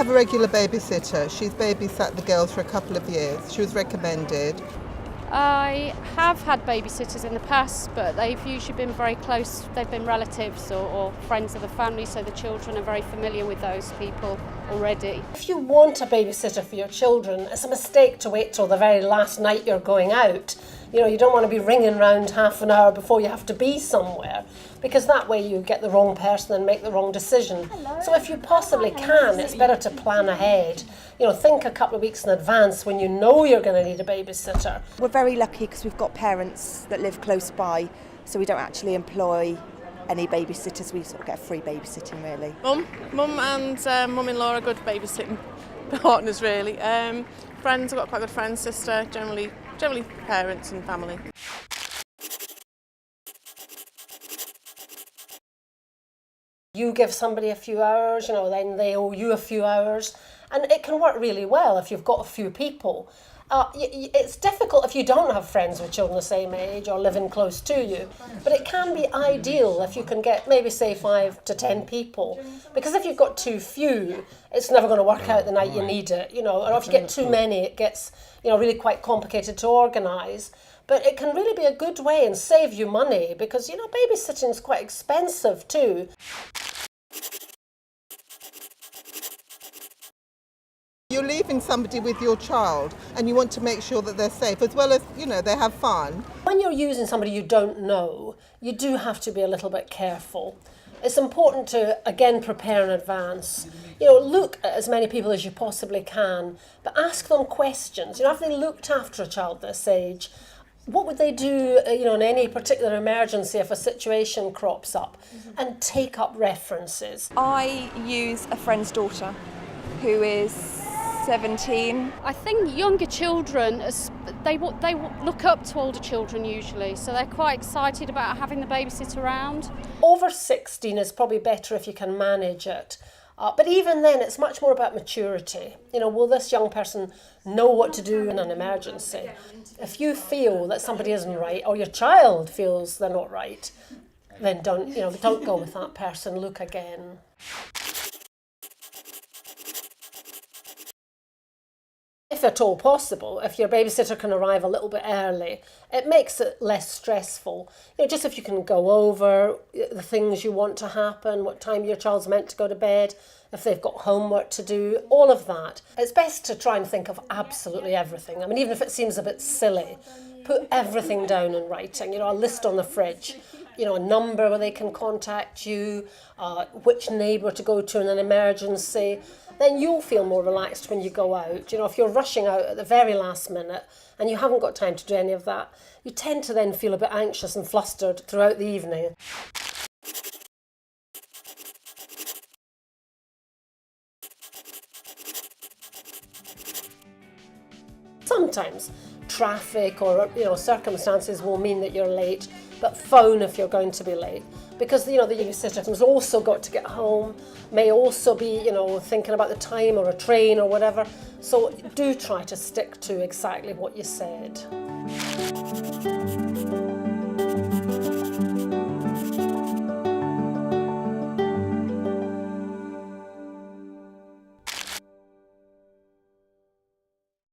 have a regular babysitter. She's babysat the girls for a couple of years. She was recommended. I have had babysitters in the past, but they've usually been very close. They've been relatives or friends of the family, so the children are very familiar with those people already. If you want a babysitter for your children, it's a mistake to wait till the very last night you're going out. You know, you don't want to be ringing round half an hour before you have to be somewhere, because that way you get the wrong person and make the wrong decision. So if you possibly can, it's better to plan ahead. You know, think a couple of weeks in advance when you know you're going to need a babysitter. We're very lucky because we've got parents that live close by, so we don't actually employ any babysitters. We sort of get free babysitting, really. Mum and mum-in-law are good babysitting partners, really. Friends, I've got quite good friends, sister, generally parents and family. You give somebody a few hours, you know, then they owe you a few hours, and it can work really well if you've got a few people. It's difficult if you don't have friends with children the same age or living close to you, but it can be ideal if you can get maybe say 5 to 10 people, because if you've got too few, it's never going to work out the night you need it, you know, or if you get too many, it gets, you know, really quite complicated to organise. But it can really be a good way and save you money, because, you know, babysitting is quite expensive too. You're leaving somebody with your child and you want to make sure that they're safe, as well as, you know, they have fun. When you're using somebody you don't know, you do have to be a little bit careful. It's important to, again, prepare in advance. You know, look at as many people as you possibly can, but ask them questions. You know, have they looked after a child this age? What would they do, you know, in any particular emergency if a situation crops up? And take up references. I use a friend's daughter who is 17. I think younger children, they look up to older children usually, so they're quite excited about having the babysitter around. Over 16 is probably better if you can manage it. But even then, it's much more about maturity. You know, will this young person know what to do in an emergency? If you feel that somebody isn't right, or your child feels they're not right, then don't go with that person. Look again. If at all possible, if your babysitter can arrive a little bit early, it makes it less stressful. You know, just if you can go over the things you want to happen, what time your child's meant to go to bed, if they've got homework to do, all of that. It's best to try and think of absolutely everything. I mean, even if it seems a bit silly, put everything down in writing. You know, a list on the fridge, you know, a number where they can contact you, which neighbour to go to in an emergency. Then you'll feel more relaxed when you go out. You know, if you're rushing out at the very last minute and you haven't got time to do any of that, you tend to then feel a bit anxious and flustered throughout the evening. Sometimes traffic or, you know, circumstances will mean that you're late, but phone if you're going to be late. Because, you know, the babysitter has also got to get home, may also be, you know, thinking about the time or a train or whatever. So do try to stick to exactly what you said.